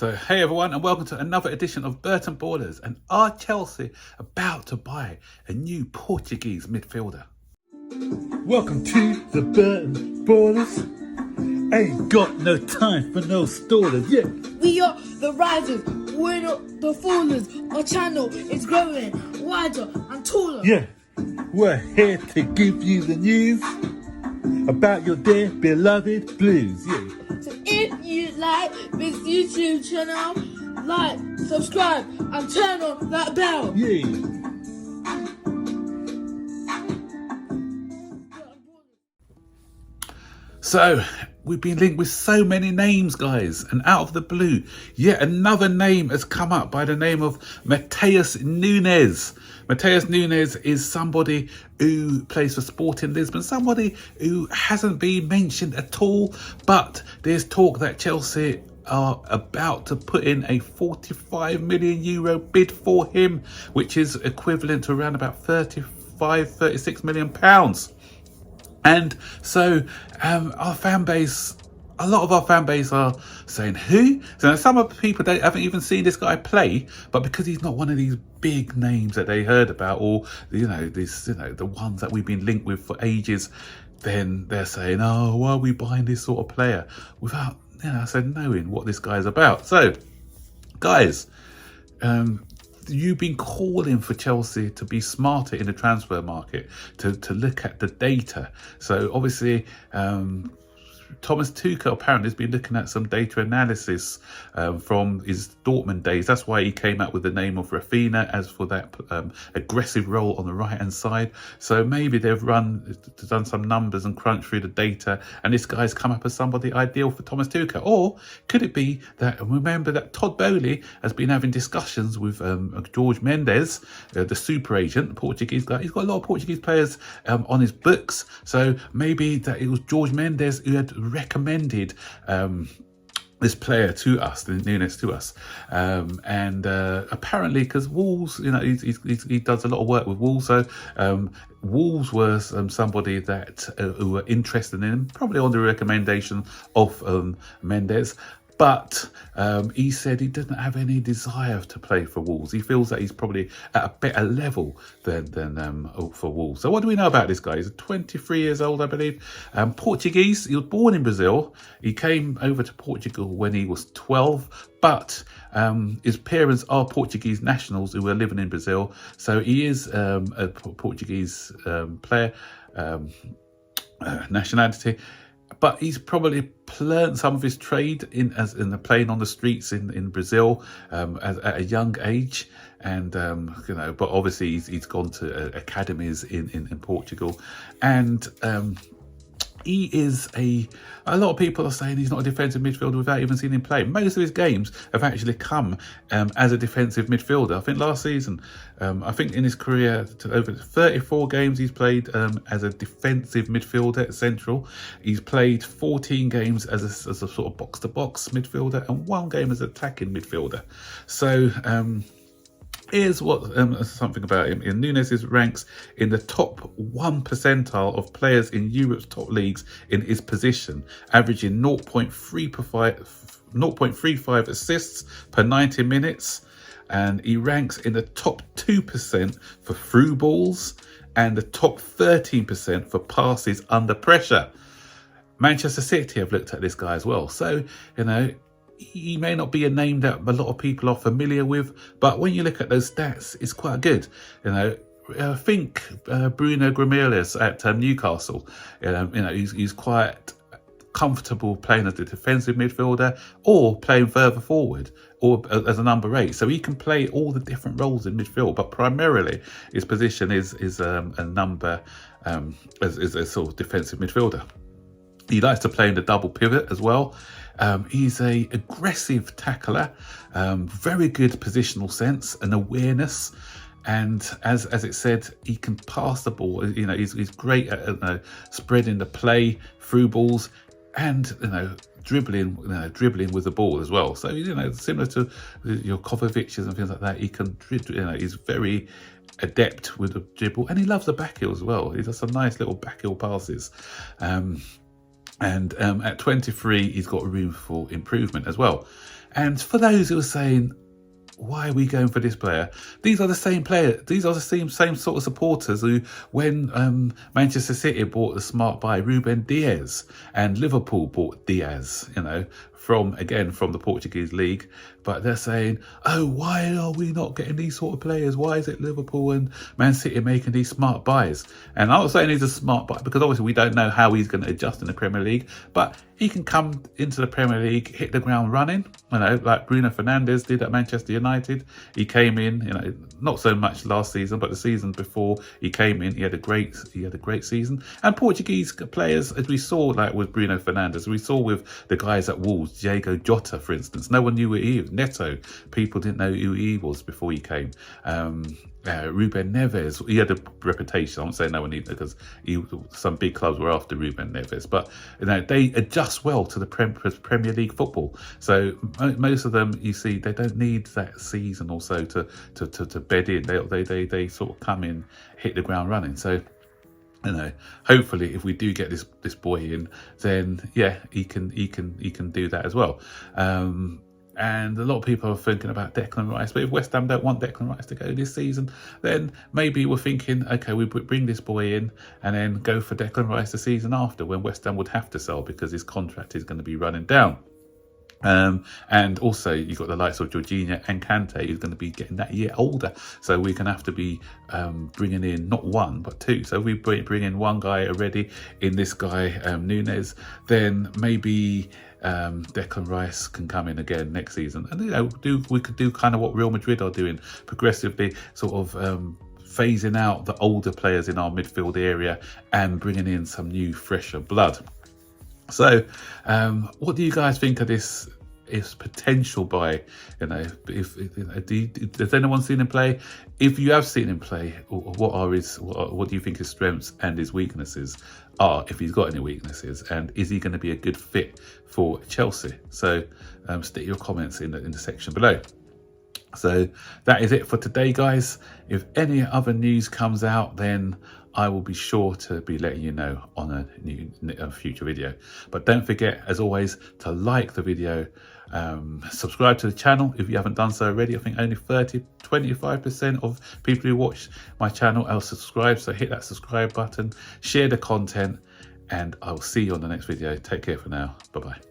So, hey everyone, and welcome to another edition of Burton Ballers. And are Chelsea about to buy a new Portuguese midfielder? Welcome to the Burton Ballers. Ain't got no time for no stallers, yeah. We are the risers, we're not the fallers. Our channel is growing wider and taller. Yeah, we're here to give you the news about your dear beloved Blues, yeah. So if you like this YouTube channel, like, subscribe and turn on that bell. Yeah. So, we've been linked with so many names, guys, and out of the blue, yet another name has come up by the name of Matheus Nunes. Matheus Nunes is somebody who plays for Sporting Lisbon, somebody who hasn't been mentioned at all, but there's talk that Chelsea are about to put in a €45 million bid for him, which is equivalent to around about £36 million. And so our fan base, a lot of our fan base are saying, who? So some of the people, they haven't even seen this guy play, but because he's not one of these big names that they heard about, or, the ones that we've been linked with for ages, then they're saying, oh, why are we buying this sort of player? Without, knowing what this guy's about. So, guys, you've been calling for Chelsea to be smarter in the transfer market, to look at the data. So obviously, Thomas Tuchel apparently has been looking at some data analysis from his Dortmund days. That's why he came out with the name of Rafinha as for that aggressive role on the right-hand side. So maybe they've done some numbers and crunched through the data, and this guy's come up as somebody ideal for Thomas Tuchel. Or could it be that, remember that Todd Bowley has been having discussions with Jorge Mendes, the super agent, the Portuguese guy. He's got a lot of Portuguese players on his books. So maybe that it was Jorge Mendes who had recommended this player to us, the Nunes to us, and apparently because Wolves, he does a lot of work with Wolves, so Wolves were somebody that who were interested in him, probably on the recommendation of Mendes. But he said he doesn't have any desire to play for Wolves. He feels that he's probably at a better level than for Wolves. So what do we know about this guy? He's 23 years old, I believe. Portuguese. He was born in Brazil. He came over to Portugal when he was 12. But his parents are Portuguese nationals who were living in Brazil. So he is a Portuguese player, nationality. But he's probably learned some of his trade in the playing on the streets in Brazil at a young age, and but obviously he's gone to academies in Portugal, and he is a lot of people are saying he's not a defensive midfielder without even seeing him play. Most of his games have actually come as a defensive midfielder. I think last season, I think in his career, over 34 games he's played as a defensive midfielder at Central. He's played 14 games as a sort of box-to-box midfielder and 1 game as an attacking midfielder. So here's what something about him. In Nunes ranks in the top 1 percentile of players in Europe's top leagues in his position, averaging 0.35 assists per 90 minutes. And he ranks in the top 2% for through balls and the top 13% for passes under pressure. Manchester City have looked at this guy as well. So, he may not be a name that a lot of people are familiar with, but when you look at those stats, it's quite good. I think Bruno Guimaraes at Newcastle, he's quite comfortable playing as a defensive midfielder or playing further forward or as a number 8. So he can play all the different roles in midfield, but primarily his position is a number as a sort of defensive midfielder. He likes to play in the double pivot as well. He's a aggressive tackler, very good positional sense and awareness. And as it said, he can pass the ball. He's great at spreading the play, through balls, and dribbling with the ball as well. So similar to your Kovačić and things like that, he can he's very adept with the dribble, and he loves the back heel as well. He does some nice little back heel passes. And at 23, he's got room for improvement as well. And for those who are saying, why are we going for this player? These are the same player. These are the same sort of supporters who, when Manchester City bought the smart buy Ruben Diaz and Liverpool bought Diaz, you know, from the Portuguese league, but they're saying, oh, why are we not getting these sort of players? Why is it Liverpool and Man City making these smart buys? And I'm not saying he's a smart buy because obviously we don't know how he's going to adjust in the Premier League, but he can come into the Premier League, hit the ground running, you know, like Bruno Fernandes did at Manchester United. He came in, you know, not so much last season, but the season before he came in, he had a great season. And Portuguese players, as we saw, like with Bruno Fernandes, we saw with the guys at Wolves, Diego Jota, for instance. No one knew who he was. Neto, people didn't know who he was before he came. Ruben Neves, he had a reputation. I won't say no one either because some big clubs were after Ruben Neves, but you know, they adjust well to the Premier League football. So most of them, you see, they don't need that season or so to bed in. They sort of come in, hit the ground running. So, you know, hopefully, if we do get this boy in, then yeah, he can do that as well. And a lot of people are thinking about Declan Rice, but if West Ham don't want Declan Rice to go this season, then maybe we're thinking, okay, we bring this boy in and then go for Declan Rice the season after, when West Ham would have to sell because his contract is going to be running down. And also you've got the likes of Jorginho and Kante, who's going to be getting that year older, so we're going to have to be bringing in not one but two. So if we bring in one guy already in this guy Nunes, then maybe Declan Rice can come in again next season, and you know, we could do kind of what Real Madrid are doing, progressively sort of phasing out the older players in our midfield area and bringing in some new fresher blood. So what do you guys think of this potential buy? You know, has anyone seen him play? If you have seen him play, what do you think his strengths and his weaknesses are, if he's got any weaknesses, and is he going to be a good fit for Chelsea? So stick your comments in the section below. So that is it for today, guys. If any other news comes out, then I will be sure to be letting you know on a future video. But don't forget, as always, to like the video, subscribe to the channel if you haven't done so already. I think only 25% of people who watch my channel are subscribed, so hit that subscribe button, share the content, and I will see you on the next video. Take care for now. Bye bye.